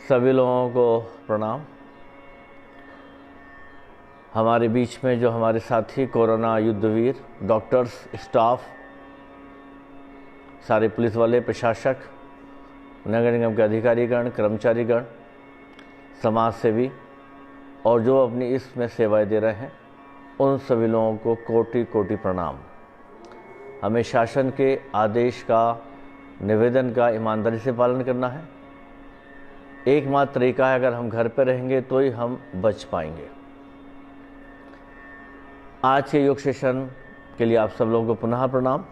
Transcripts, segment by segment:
सभी लोगों को प्रणाम। हमारे बीच में जो हमारे साथी कोरोना युद्धवीर, डॉक्टर्स, स्टाफ, सारे पुलिस वाले, प्रशासक, नगर निगम के अधिकारीगण, कर्मचारीगण, समाज सेवी और जो अपनी इसमें सेवाएं दे रहे हैं, उन सभी लोगों को कोटि कोटि प्रणाम। हमें शासन के आदेश का, निवेदन का ईमानदारी से पालन करना है। एकमात्र तरीका है, अगर हम घर पर रहेंगे तो ही हम बच पाएंगे। आज के योग सेशन के लिए आप सब लोगों को पुनः प्रणाम।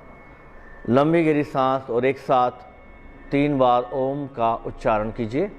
लंबी गहरी सांस और एक साथ 3 बार ओम का उच्चारण कीजिए।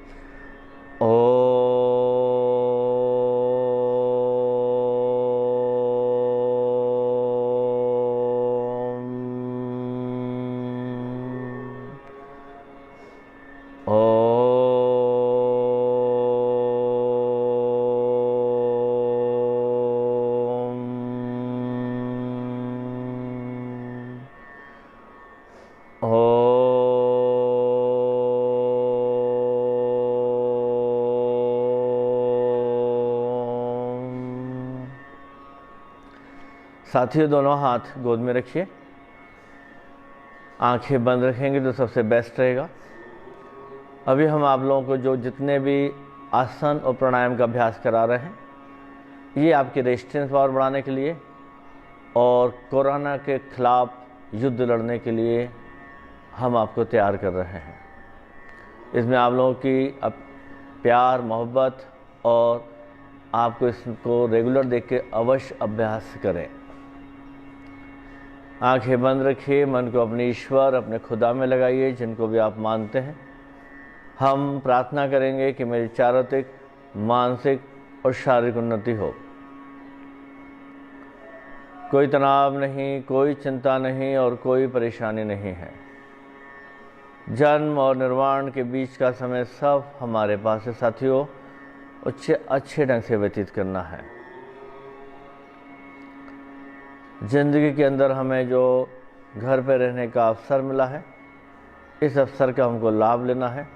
साथियों, दोनों हाथ गोद में रखिए। आंखें बंद रखेंगे तो सबसे बेस्ट रहेगा। अभी हम आप लोगों को जो जितने भी आसन और प्राणायाम का अभ्यास करा रहे हैं, ये आपकी रेजिस्टेंस पावर बढ़ाने के लिए और कोरोना के खिलाफ युद्ध लड़ने के लिए हम आपको तैयार कर रहे हैं। इसमें आप लोगों की प्यार, मोहब्बत और आपको इसको रेगुलर देख के अवश्य अभ्यास करें। आंखें बंद रखिए, मन को अपने ईश्वर, अपने खुदा में लगाइए, जिनको भी आप मानते हैं। हम प्रार्थना करेंगे कि मेरी चारित्रिक, मानसिक और शारीरिक उन्नति हो। कोई तनाव नहीं, कोई चिंता नहीं और कोई परेशानी नहीं है। जन्म और निर्वाण के बीच का समय सब हमारे पास है साथियों, अच्छे ढंग से व्यतीत करना है। जिंदगी के अंदर हमें जो घर पे रहने का अवसर मिला है, इस अवसर का हमको लाभ लेना है।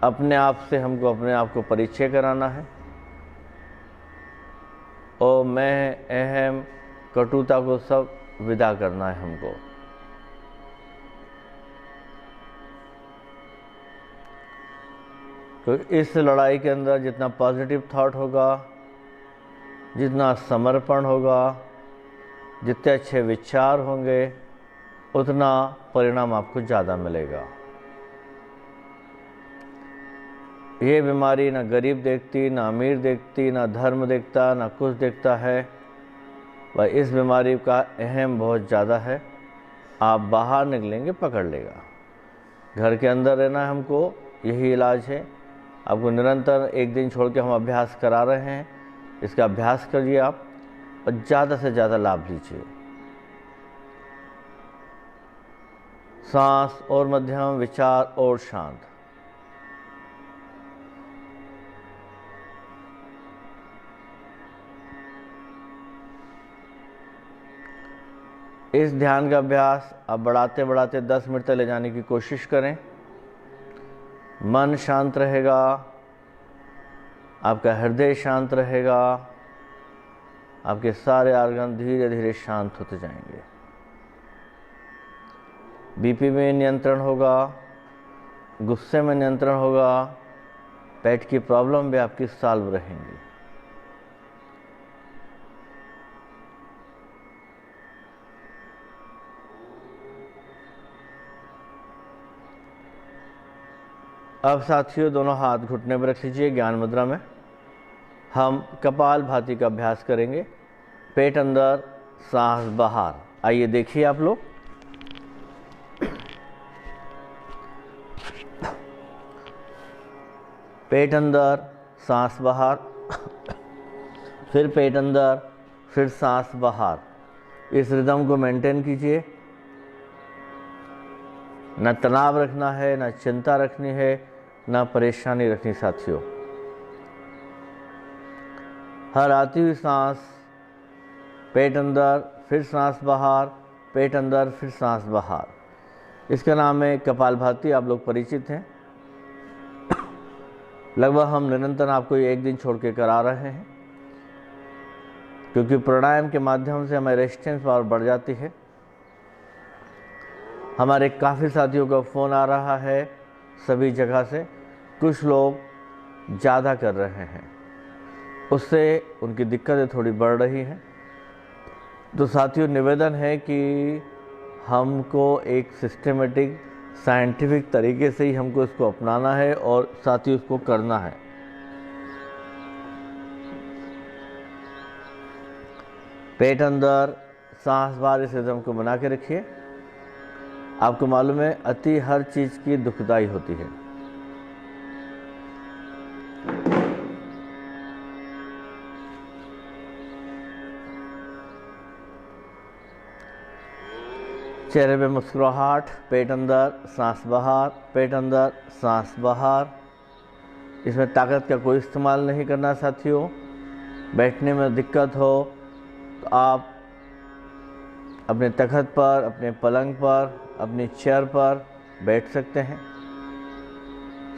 अपने आप से हमको अपने आप को परिचय कराना है और मैं अहम कटुता को सब विदा करना है हमको। तो इस लड़ाई के अंदर जितना पॉजिटिव थॉट होगा, जितना समर्पण होगा, जितने अच्छे विचार होंगे, उतना परिणाम आपको ज़्यादा मिलेगा। ये बीमारी ना गरीब देखती, ना अमीर देखती, ना धर्म देखता, ना कुछ देखता है। भाई, इस बीमारी का अहम बहुत ज़्यादा है। आप बाहर निकलेंगे पकड़ लेगा। घर के अंदर रहना है हमको, यही इलाज है। आपको निरंतर एक दिन छोड़ के हम अभ्यास करा रहे हैं, इसका अभ्यास करिए आप और ज़्यादा से ज़्यादा लाभ लीजिए। सांस और मध्यम, विचार और शांत। इस ध्यान का अभ्यास आप बढ़ाते बढ़ाते 10 मिनट तक ले जाने की कोशिश करें। मन शांत रहेगा, आपका हृदय शांत रहेगा, आपके सारे ऑर्गन धीरे धीरे शांत होते जाएंगे। बीपी में नियंत्रण होगा, गुस्से में नियंत्रण होगा, पेट की प्रॉब्लम भी आपकी सॉल्व रहेंगी। अब साथियों, दोनों हाथ घुटने पर रख लीजिए। ज्ञान मुद्रा में हम कपाल भाती का अभ्यास करेंगे। पेट अंदर, सांस बाहर। आइए देखिए आप लोग। पेट अंदर, सांस बाहर, फिर पेट अंदर, फिर सांस बाहर। इस रिदम को मेंटेन कीजिए। न तनाव रखना है, न चिंता रखनी है, न परेशानी रखनी साथियों। हर आती हुई सांस पेट अंदर, फिर सांस बाहर, पेट अंदर, फिर सांस बाहर। इसका नाम है कपालभाति। आप लोग परिचित हैं। लगभग हम निरंतर आपको एक दिन छोड़ के करा रहे हैं, क्योंकि प्राणायाम के माध्यम से हमारी रेजिस्टेंस पावर बढ़ जाती है। हमारे काफ़ी साथियों का फ़ोन आ रहा है सभी जगह से, कुछ लोग ज़्यादा कर रहे हैं, उससे उनकी दिक्कतें थोड़ी बढ़ रही हैं। तो साथियों, निवेदन है कि हमको एक सिस्टमेटिक साइंटिफिक तरीके से ही हमको इसको अपनाना है और साथ ही उसको करना है। पेट अंदर, सांस बाहर, इस रिदम को बना के रखिए। आपको मालूम है अति हर चीज़ की दुखदाई होती है। चेहरे पे मुस्कुराहट, पेट अंदर, सांस बाहर, पेट अंदर, सांस बाहर। इसमें ताकत का कोई इस्तेमाल नहीं करना साथियों। बैठने में दिक्कत हो तो आप अपने तख्त पर, अपने पलंग पर, अपनी चेयर पर बैठ सकते हैं।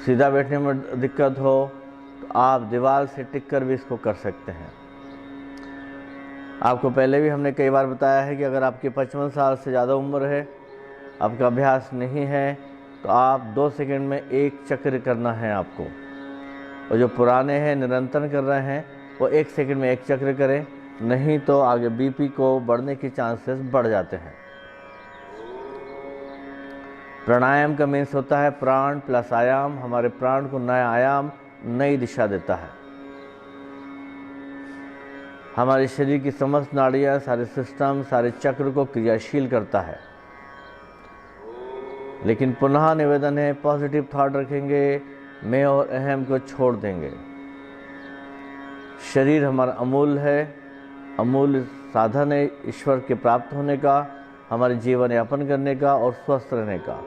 सीधा बैठने में दिक्कत हो तो आप दीवार से टिक कर भी इसको कर सकते हैं। आपको पहले भी हमने कई बार बताया है कि अगर आपकी 55 साल से ज़्यादा उम्र है, आपका अभ्यास नहीं है, तो आप 2 सेकंड में एक चक्र करना है आपको। और जो पुराने हैं, निरंतर कर रहे हैं, वो 1 सेकंड में एक चक्र करें, नहीं तो आगे बीपी को बढ़ने के चांसेस बढ़ जाते हैं। प्राणायाम का मीन्स होता है प्राण प्लस आयाम। हमारे प्राण को नया आयाम, नई दिशा देता है। हमारे शरीर की समस्त नाड़ियाँ, सारे सिस्टम, सारे चक्र को क्रियाशील करता है। लेकिन पुनः निवेदन है, पॉजिटिव थॉट रखेंगे, मैं और अहम को छोड़ देंगे। शरीर हमारा अमूल्य है, अमूल्य साधन है ईश्वर के प्राप्त होने का, हमारे जीवन यापन करने का और स्वस्थ रहने का।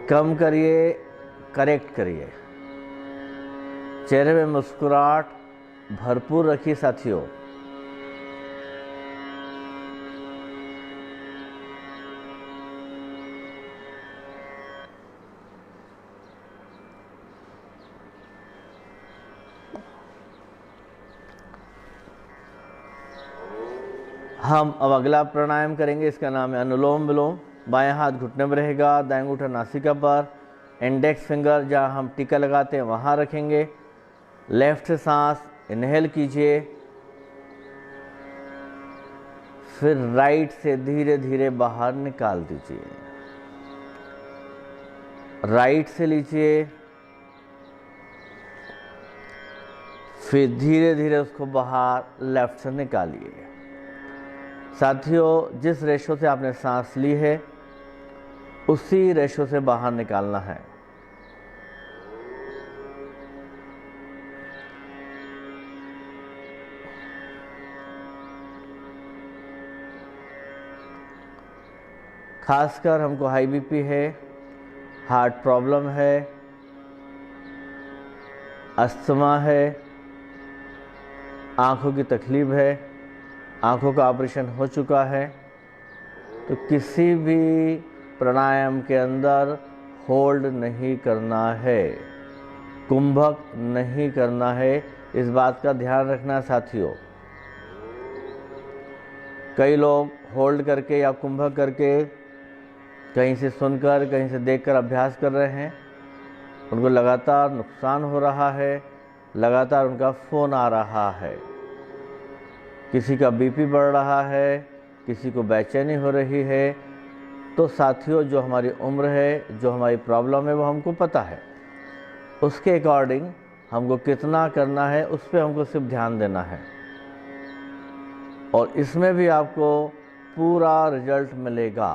कम करिए, करेक्ट करिए। चेहरे में मुस्कुराहट भरपूर रखिए साथियों। हम अब अगला प्राणायाम करेंगे, इसका नाम है अनुलोम विलोम। बायां हाथ घुटने में रहेगा, दायां अंगूठा नासिका पर, इंडेक्स फिंगर जहां हम टीका लगाते हैं वहां रखेंगे। लेफ्ट से सांस इनहेल कीजिए, फिर राइट से धीरे धीरे बाहर निकाल दीजिए। राइट से लीजिए, फिर धीरे धीरे उसको बाहर लेफ्ट से निकालिए। साथियों, जिस रेशो से आपने सांस ली है उसी रेशो से बाहर निकालना है। खासकर हमको हाई बीपी है, हार्ट प्रॉब्लम है, अस्थमा है, आँखों की तकलीफ है, आँखों का ऑपरेशन हो चुका है, तो किसी भी प्राणायाम के अंदर होल्ड नहीं करना है, कुंभक नहीं करना है। इस बात का ध्यान रखना साथियों। कई लोग होल्ड करके या कुंभक करके कहीं से सुनकर, कहीं से देखकर अभ्यास कर रहे हैं, उनको लगातार नुकसान हो रहा है, लगातार उनका फ़ोन आ रहा है, किसी का बीपी बढ़ रहा है, किसी को बेचैनी हो रही है। तो साथियों, जो हमारी उम्र है, जो हमारी प्रॉब्लम है, वो हमको पता है। उसके अकॉर्डिंग हमको कितना करना है उस पर हमको सिर्फ ध्यान देना है, और इसमें भी आपको पूरा रिजल्ट मिलेगा।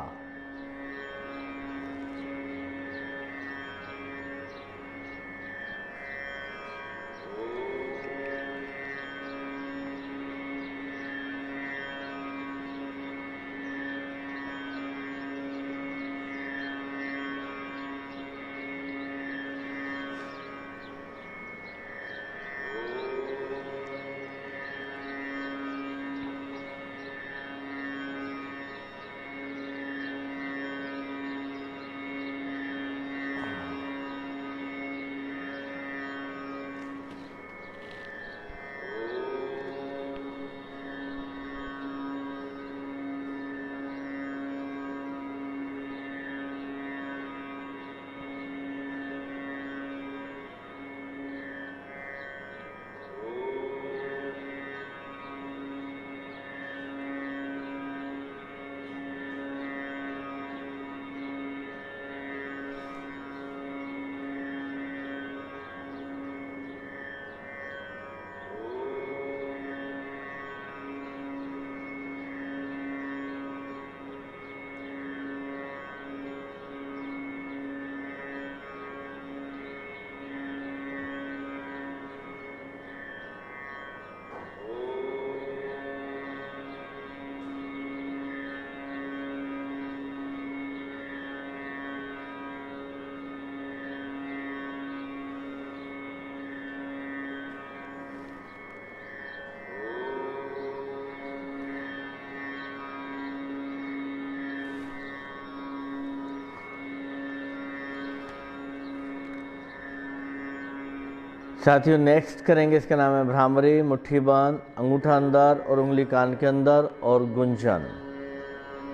साथियों नेक्स्ट करेंगे, इसका नाम है भ्रामरी, मुट्ठी बंद, अंगूठा अंदर और उंगली कान के अंदर और गुंजन।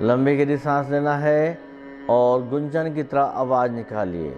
लंबी गहरी सांस लेना है और गुंजन की तरह आवाज निकालिए।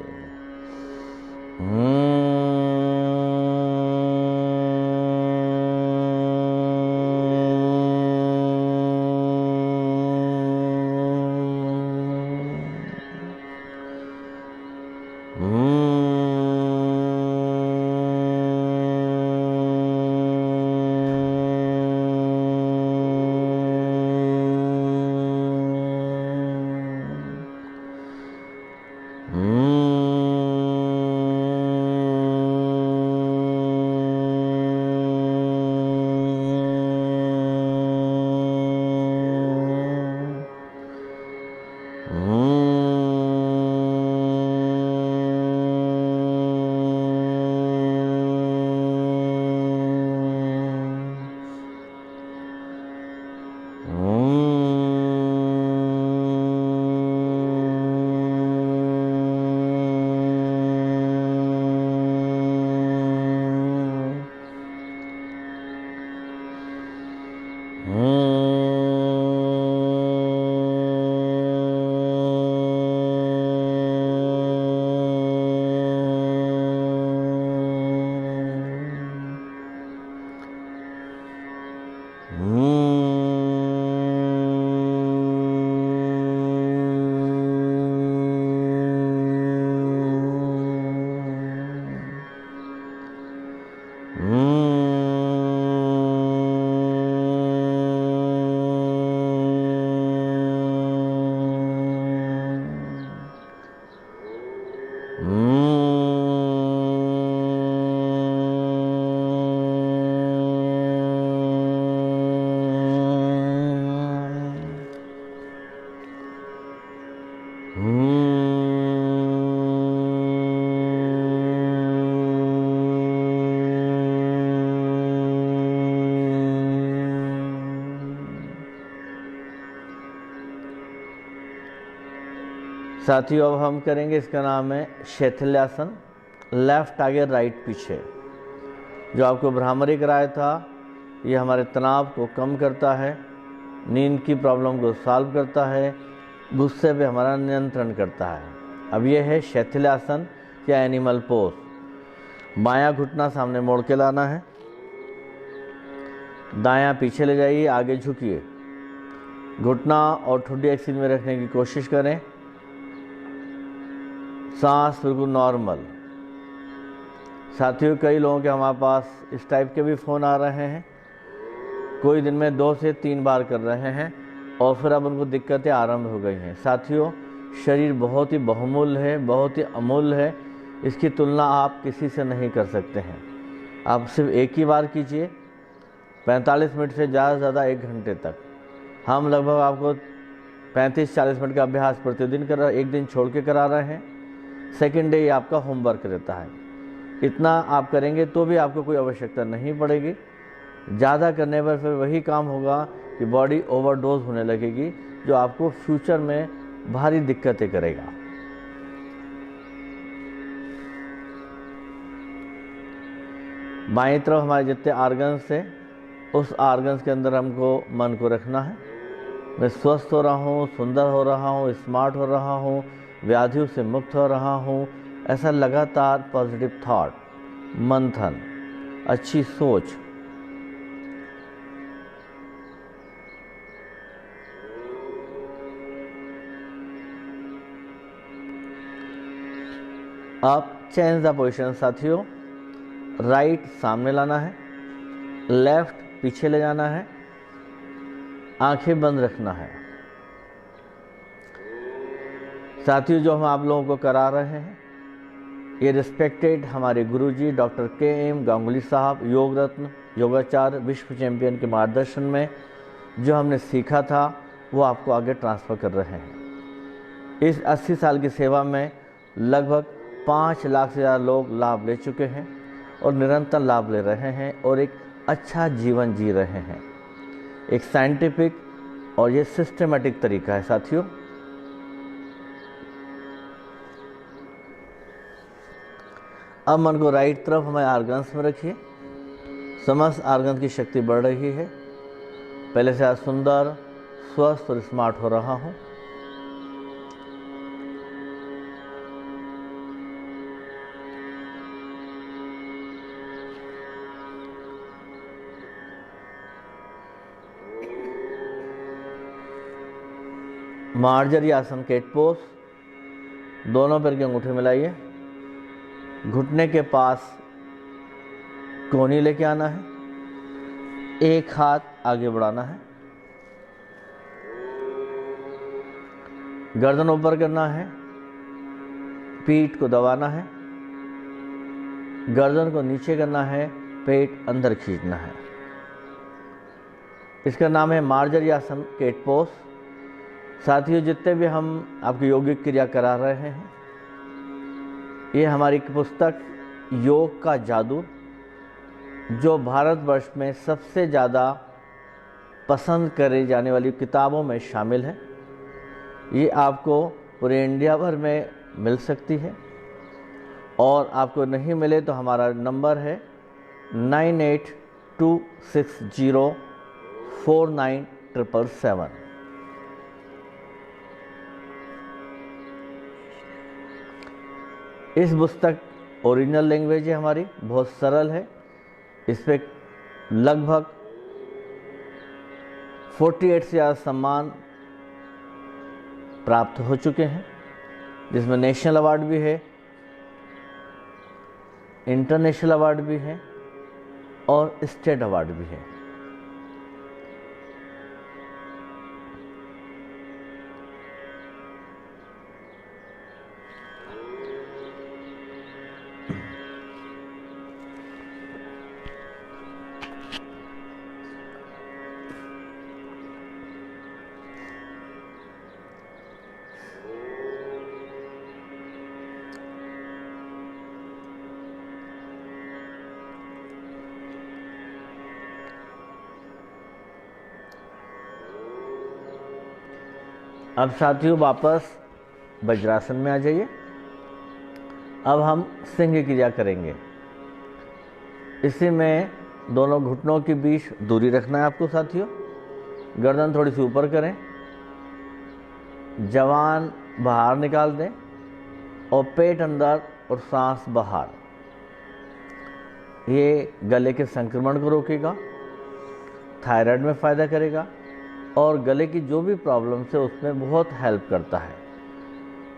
साथियों अब हम करेंगे, इसका नाम है शैथिल्यासन। लेफ्ट आगे राइट पीछे। जो आपको भ्रामरी कराया था, ये हमारे तनाव को कम करता है, नींद की प्रॉब्लम को सॉल्व करता है, गुस्से पे हमारा नियंत्रण करता है। अब ये है शैथिल्यासन या एनिमल पोज। बायां घुटना सामने मोड़ के लाना है, दायां पीछे ले जाइए, आगे झुकिए, घुटना और ठुड्डी एक सीध में रखने की कोशिश करें, सांस बिल्कुल नॉर्मल। साथियों कई लोगों के हमारे पास इस टाइप के भी फ़ोन आ रहे हैं, कोई दिन में 2 से 3 बार कर रहे हैं और फिर अब उनको दिक्कतें आरंभ हो गई हैं। साथियों शरीर बहुत ही बहुमूल्य है, बहुत ही अमूल्य है, इसकी तुलना आप किसी से नहीं कर सकते हैं। आप सिर्फ एक ही बार कीजिए, 45 मिनट से ज़्यादा से ज़्यादा 1 घंटे तक। हम लगभग आपको 35-40 मिनट का अभ्यास प्रतिदिन एक दिन छोड़ के करा रहे हैं। सेकेंड डे ये आपका होमवर्क रहता है। इतना आप करेंगे तो भी आपको कोई आवश्यकता नहीं पड़ेगी। ज़्यादा करने पर फिर वही काम होगा कि बॉडी ओवरडोज होने लगेगी, जो आपको फ्यूचर में भारी दिक्कतें करेगा। बाईं तरफ हमारे जितने आर्गन्स थे, उस आर्गन्स के अंदर हमको मन को रखना है। मैं स्वस्थ हो रहा हूँ, सुंदर हो रहा हूँ, स्मार्ट हो रहा हूँ, व्याधियों से मुक्त हो रहा हूँ, ऐसा लगातार पॉजिटिव थॉट, मंथन, अच्छी सोच। अब चेंज द पोजीशन साथियों। राइट सामने लाना है, लेफ्ट पीछे ले जाना है, आंखें बंद रखना है। साथियों जो हम आप लोगों को करा रहे हैं, ये रिस्पेक्टेड हमारे गुरुजी डॉक्टर के.एम. गांगुली साहब, योग रत्न, योगाचार्य, विश्व चैंपियन के मार्गदर्शन में जो हमने सीखा था वो आपको आगे ट्रांसफ़र कर रहे हैं। इस 80 साल की सेवा में लगभग 5 लाख से ज़्यादा लोग लाभ ले चुके हैं और निरंतर लाभ ले रहे हैं और एक अच्छा जीवन जी रहे हैं। एक साइंटिफिक और ये सिस्टमेटिक तरीका है साथियों। अब मन को राइट तरफ हमारे आर्गन्स में रखिए। समस्त आर्गन की शक्ति बढ़ रही है। पहले से आज सुंदर, स्वस्थ और स्मार्ट हो रहा हूँ। मार्जरी आसन, कैट पोज। दोनों पैर के अंगूठे मिलाइए। घुटने के पास कोहनी लेके आना है। एक हाथ आगे बढ़ाना है। गर्दन ऊपर करना है। पीठ को दबाना है। गर्दन को नीचे करना है। पेट अंदर खींचना है। इसका नाम है मार्जरी आसन, कैट पोज। साथियों, जितने भी हम आपकी योगिक क्रिया करा रहे हैं, ये हमारी पुस्तक योग का जादू, जो भारतवर्ष में सबसे ज़्यादा पसंद करे जाने वाली किताबों में शामिल है। ये आपको पूरे इंडिया भर में मिल सकती है, और आपको नहीं मिले तो हमारा नंबर है 9826049777। इस पुस्तक ओरिजिनल लैंग्वेज है हमारी, बहुत सरल है। इस पे लगभग 48 से ज़्यादा सम्मान प्राप्त हो चुके हैं, जिसमें नेशनल अवार्ड भी है, इंटरनेशनल अवार्ड भी है और स्टेट अवार्ड भी है। अब साथियों, वापस वज्रासन में आ जाइए। अब हम सिंह क्रिया करेंगे। इसी में दोनों घुटनों के बीच दूरी रखना है आपको साथियों। गर्दन थोड़ी सी ऊपर करें, जवान बाहर निकाल दें और पेट अंदर और सांस बाहर। ये गले के संक्रमण को रोकेगा, थायराइड में फ़ायदा करेगा और गले की जो भी प्रॉब्लम्स है उसमें बहुत हेल्प करता है।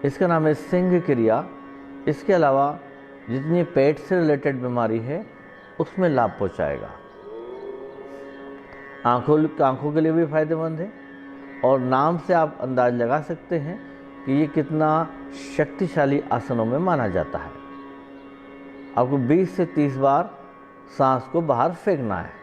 इसका नाम है सिंह क्रिया। इसके अलावा जितनी पेट से रिलेटेड बीमारी है उसमें लाभ पहुंचाएगा। आंखों के लिए भी फायदेमंद है, और नाम से आप अंदाज लगा सकते हैं कि ये कितना शक्तिशाली आसनों में माना जाता है। आपको 20 से 30 बार सांस को बाहर फेंकना है।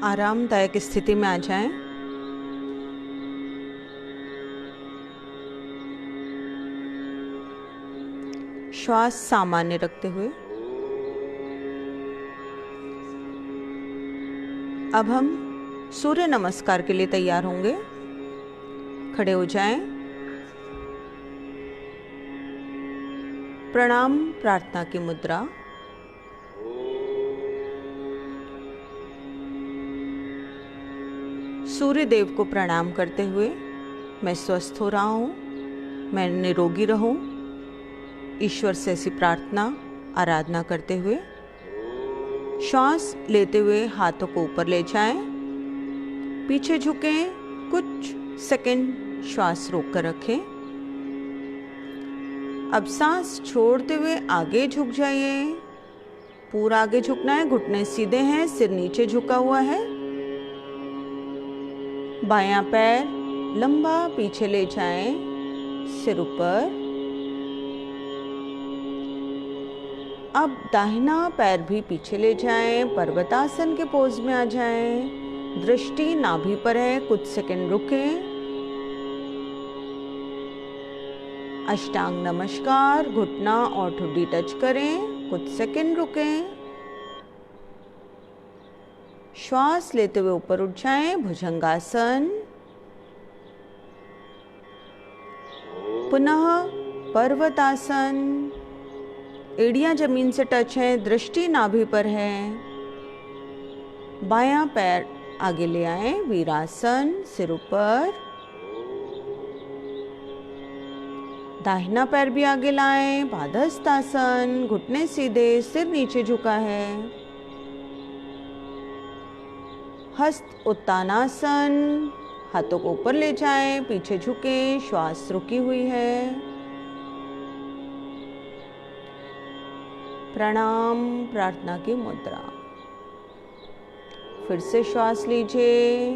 आरामदायक स्थिति में आ जाएं। श्वास सामान्य रखते हुए अब हम सूर्य नमस्कार के लिए तैयार होंगे। खड़े हो जाएं। प्रणाम प्रार्थना की मुद्रा। सूर्य देव को प्रणाम करते हुए मैं स्वस्थ हो रहा हूँ, मैं निरोगी रहूँ, ईश्वर से ऐसी प्रार्थना आराधना करते हुए श्वास लेते हुए हाथों को ऊपर ले जाएं, पीछे झुकें, कुछ सेकंड श्वास रोक कर रखें। अब सांस छोड़ते हुए आगे झुक जाइए। पूरा आगे झुकना है, घुटने सीधे हैं, सिर नीचे झुका हुआ है। बायां पैर लंबा पीछे ले जाएं, सिर ऊपर। अब दाहिना पैर भी पीछे ले जाएं, पर्वतासन के पोज में आ जाएं। दृष्टि नाभि पर है, कुछ सेकंड रुकें। अष्टांग नमस्कार, घुटना और ठुड्डी टच करें, कुछ सेकंड रुकें। श्वास लेते हुए ऊपर उठ जाएं, भुजंगासन। पुनः पर्वतासन। एड़ियां जमीन से टच है, दृष्टि नाभि पर है। बायां पैर आगे ले आए, वीरासन, सिर ऊपर। दाहिना पैर भी आगे लाएं, पादहस्तासन, घुटने सीधे, सिर नीचे झुका है। हस्त उत्तानासन, हाथों को ऊपर ले जाएं, पीछे झुकें, श्वास रुकी हुई है। प्रणाम, प्रार्थना की मुद्रा। फिर से श्वास लीजिए,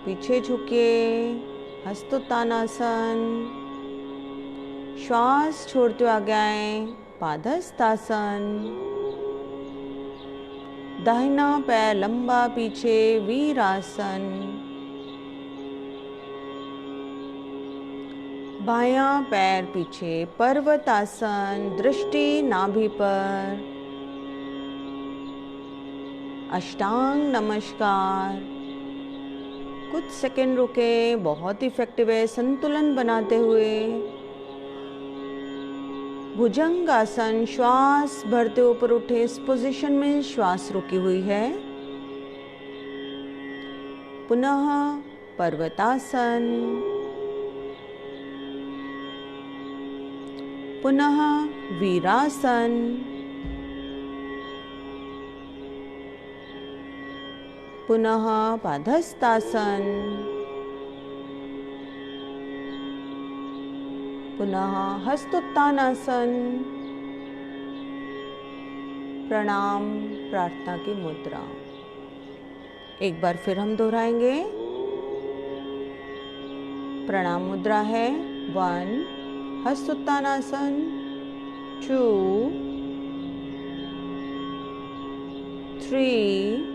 पीछे झुकिए, हस्तोत्तानासन। श्वास छोड़ते हुए आगे आए, पादहस्तासन। दाहिना पैर लंबा पीछे, वीरासन। बायां पैर पीछे, पर्वतासन, दृष्टि नाभि पर। अष्टांग नमस्कार। कुछ सेकंड रुके, बहुत इफेक्टिव है संतुलन बनाते हुए। भुजंगासन, श्वास भरते ऊपर उठे, इस पोजीशन में श्वास रुकी हुई है। पुनः पर्वतासन। पुनः वीरासन। पुनः पादहस्तासन। पुनः हस्तोत्तानासन। प्रणाम, प्रार्थना की मुद्रा। एक बार फिर हम दोहराएंगे। प्रणाम मुद्रा है 1, हस्तोत्तानासन 2, 3,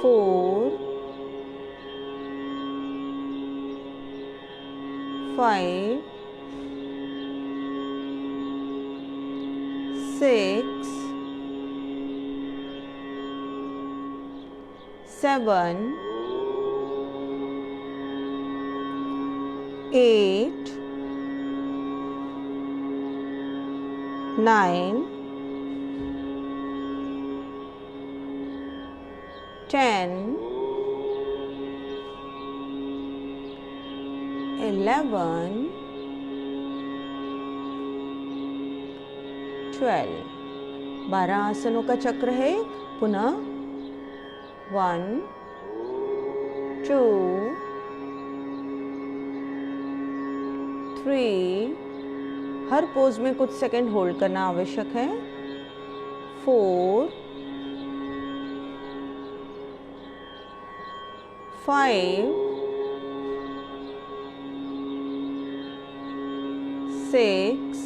4, 5, 6, 7, 8, 9, 10, 11, 12। 12 आसनों का चक्र है। पुनः 1, 2, 3, हर पोज में कुछ सेकंड होल्ड करना आवश्यक है। 4, 5, 6,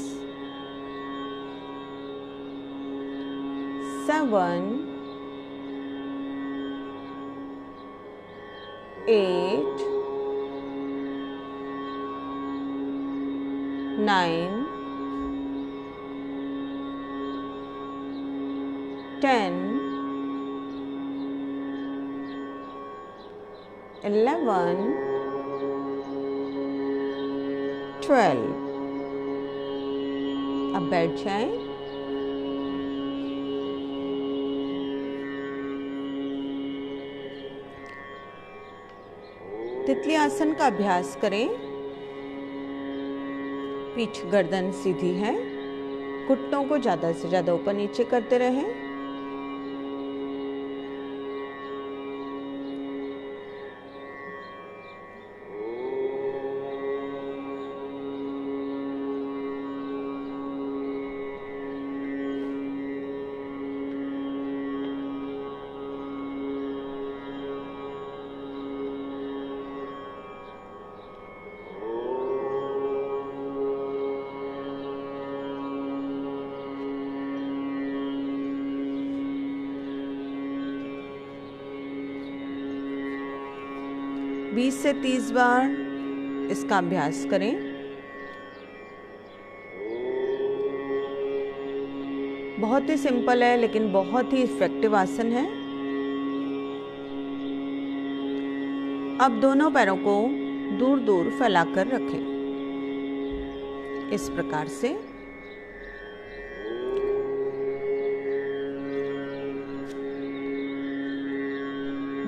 7, 8, 9, 10, 11, 12। अब बैठ जाएं। तितली आसन का अभ्यास करें। पीठ गर्दन सीधी है, घुटनों को ज्यादा से ज्यादा ऊपर नीचे करते रहें। 20 से 30 बार इसका अभ्यास करें। बहुत ही सिंपल है लेकिन बहुत ही इफेक्टिव आसन है। अब दोनों पैरों को दूर दूर फैलाकर रखें इस प्रकार से।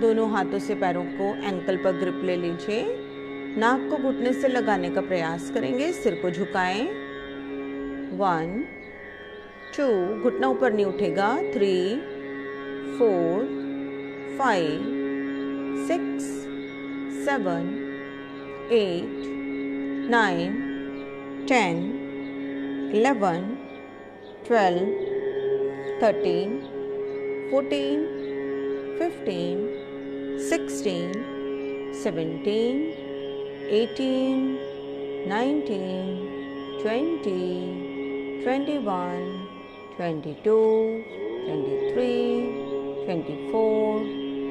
दोनों हाथों से पैरों को एंकल पर ग्रिप ले लीजिए। नाक को घुटने से लगाने का प्रयास करेंगे। सिर को झुकाएं। 1 2, घुटना ऊपर नहीं उठेगा। 3 4 5 6 7 8 9 10 11 12 13 14 15 16 17 18 19 20 21 22 23 24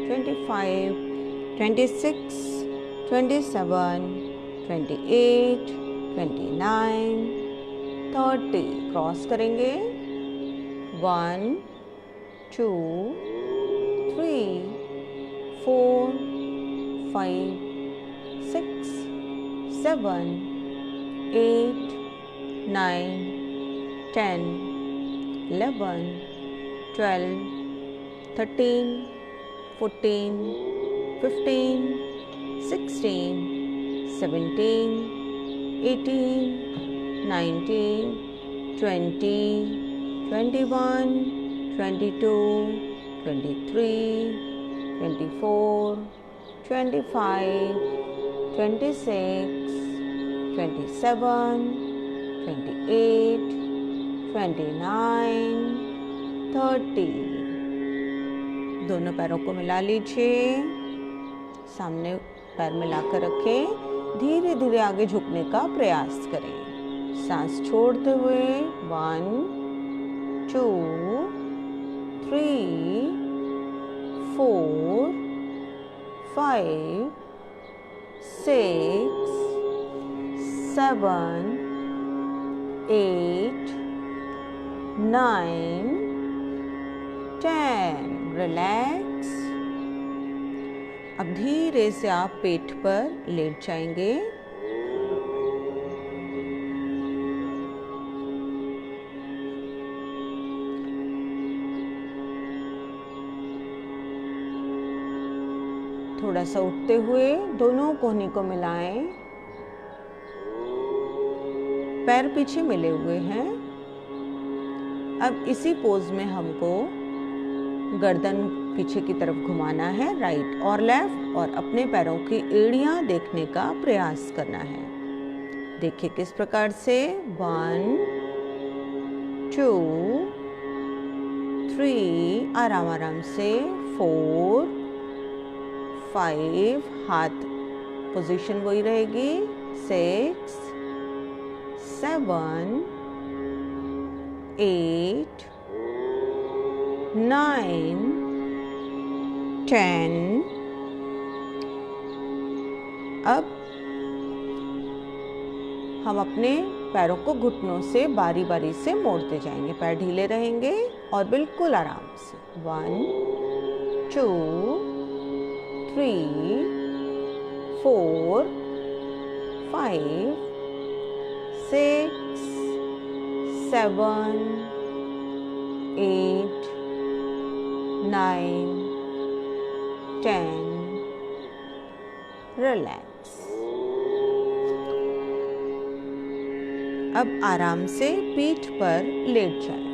25 26 27 28 29 30 क्रॉस करेंगे। 1 2 3 4 5 6 7 8 9 10 11 12 13 14 15 16 17 18 19 20 21 22 23 24 25 26 27 28 29 30। दोनों पैरों को मिला लीजिए। सामने पैर मिलाकर रखें। धीरे धीरे आगे झुकने का प्रयास करें। सांस छोड़ते हुए 1 2 3 4 5 6 7 8 9 10। रिलैक्स। अब धीरे से आप पेट पर लेट जाएंगे। थोड़ा सा उठते हुए दोनों कोहनी को मिलाएं। पैर पीछे मिले हुए हैं। अब इसी पोज में हमको गर्दन पीछे की तरफ घुमाना है, राइट और लेफ्ट, और अपने पैरों की एड़ियां देखने का प्रयास करना है। देखिए किस प्रकार से। 1 2 3, आराम आराम से। 4 5, हाथ पोजीशन वही रहेगी। 6 7 8 9 10। अब हम अपने पैरों को घुटनों से बारी बारी से मोड़ते जाएंगे। पैर ढीले रहेंगे और बिल्कुल आराम से। 1 2 3 4 5 6 7 8 9 10। रिलैक्स। अब आराम से पीठ पर लेट जाएं।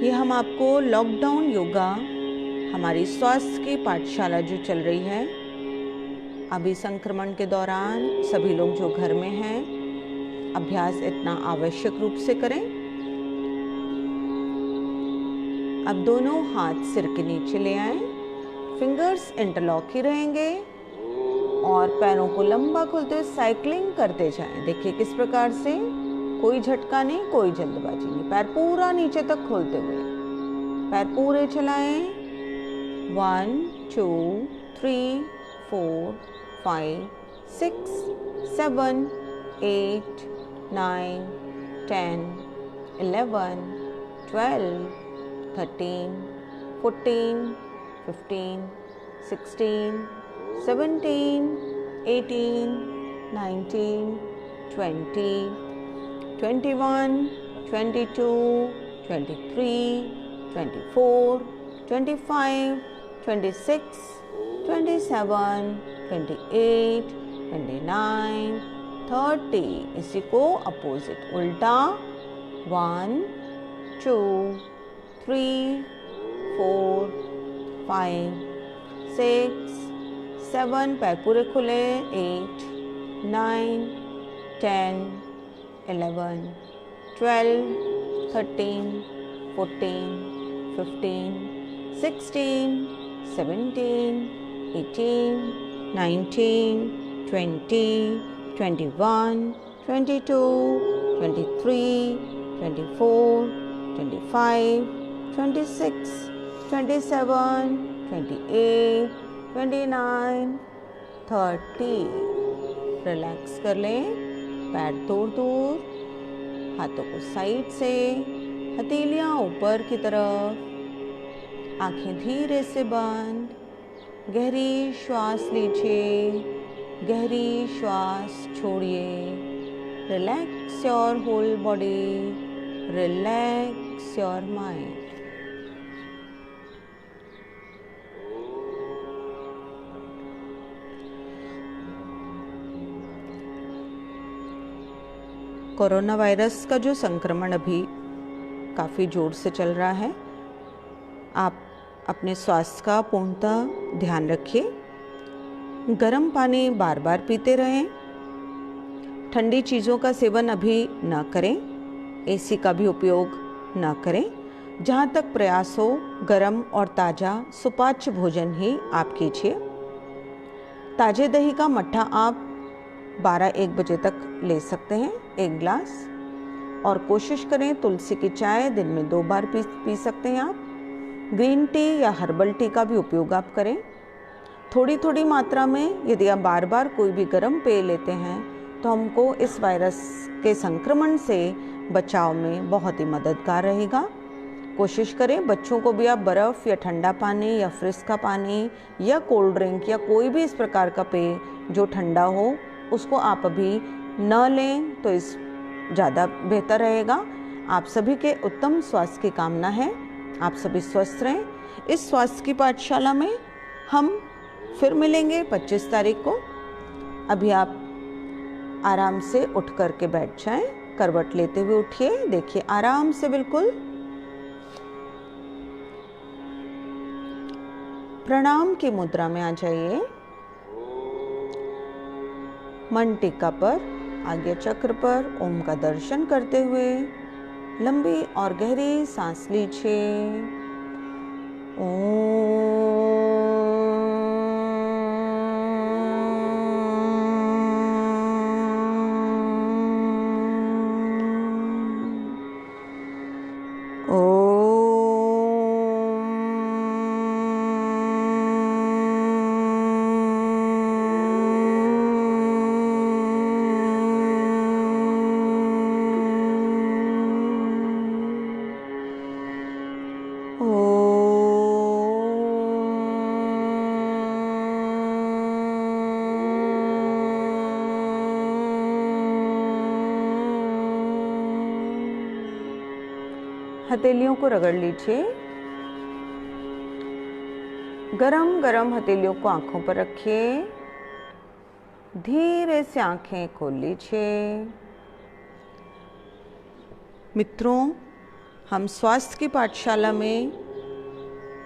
ये हम आपको लॉकडाउन योगा, हमारी स्वास्थ्य की पाठशाला जो चल रही है अभी संक्रमण के दौरान, सभी लोग जो घर में हैं, अभ्यास इतना आवश्यक रूप से करें। अब दोनों हाथ सिर के नीचे ले आएं। फिंगर्स इंटरलॉक ही रहेंगे और पैरों को लंबा खोलते हुए साइकिलिंग करते जाएं। देखिए किस प्रकार से, कोई झटका नहीं, कोई जल्दबाजी नहीं। पैर पूरा नीचे तक खोलते हुए पैर पूरे चलाएं। 1 2 3, 4, 5, 6, 7, 8, 9, 10, 11, 12, 13, 14, 15, 16, 17, 18, 19, 20, 21, 22, 23, 24, 25, 26, 27, 28, 29, 30. इसी को अपोजिट उल्टा 1, 2, 3, 4, 5, 6, 7, पैर पूरे खुले, 8, 9, 10, 11, 12, 13, 14, 15, 16, 17, 18, 19, 20, 21, 22, 23, 24, 25, 26, 27, 28, 29, 30. रिलैक्स कर लें, पैर दूर दूर, हाथों को साइड से, हथेलियाँ ऊपर की तरफ, आंखें धीरे से बंद, गहरी श्वास लीजिए, गहरी श्वास छोड़िए। Relax your whole body, relax your mind. Corona virus का जो संक्रमण अभी काफ़ी जोर से चल रहा है, आप अपने स्वास्थ्य का पूर्णतः ध्यान रखिए। गर्म पानी बार बार पीते रहें, ठंडी चीज़ों का सेवन अभी न करें, एसी का भी उपयोग न करें। जहाँ तक प्रयास हो, गर्म और ताज़ा सुपाच्य भोजन ही आप कीजिए। ताजे दही का मट्ठा आप 12-1 बजे तक ले सकते हैं, 1 ग्लास, और कोशिश करें तुलसी की चाय दिन में 2 बार पी सकते हैं आप। ग्रीन टी या हर्बल टी का भी उपयोग आप करें। थोड़ी थोड़ी मात्रा में यदि आप बार बार कोई भी गर्म पेय लेते हैं तो हमको इस वायरस के संक्रमण से बचाव में बहुत ही मददगार रहेगा। कोशिश करें बच्चों को भी आप बर्फ़ या ठंडा पानी या फ्रिज का पानी या कोल्ड ड्रिंक या कोई भी इस प्रकार का पेय जो ठंडा हो उसको आप अभी न लें तो इस ज़्यादा बेहतर रहेगा। आप सभी के उत्तम स्वास्थ्य की कामना है, आप सभी स्वस्थ रहें। इस स्वास्थ्य की पाठशाला में हम फिर मिलेंगे 25 तारीख को। अभी आप आराम से उठ कर के बैठ जाएं, करवट लेते हुए उठिए, देखिए आराम से बिल्कुल। प्रणाम की मुद्रा में आ जाइए। मन टिक्का पर, आज्ञा चक्र पर ओम का दर्शन करते हुए लंबी और गहरी सांस लीजिए। ओम। हथेलियों को रगड़ लीजिए। गरम गरम हथेलियों को आंखों पर रखिए। धीरे से आंखें खोल लीजिए। मित्रों, हम स्वास्थ्य की पाठशाला में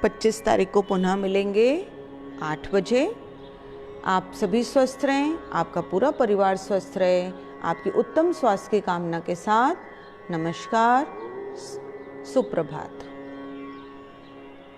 25 तारीख को पुनः मिलेंगे 8 बजे। आप सभी स्वस्थ रहें, आपका पूरा परिवार स्वस्थ रहे। आपकी उत्तम स्वास्थ्य की कामना के साथ नमस्कार, सुप्रभात।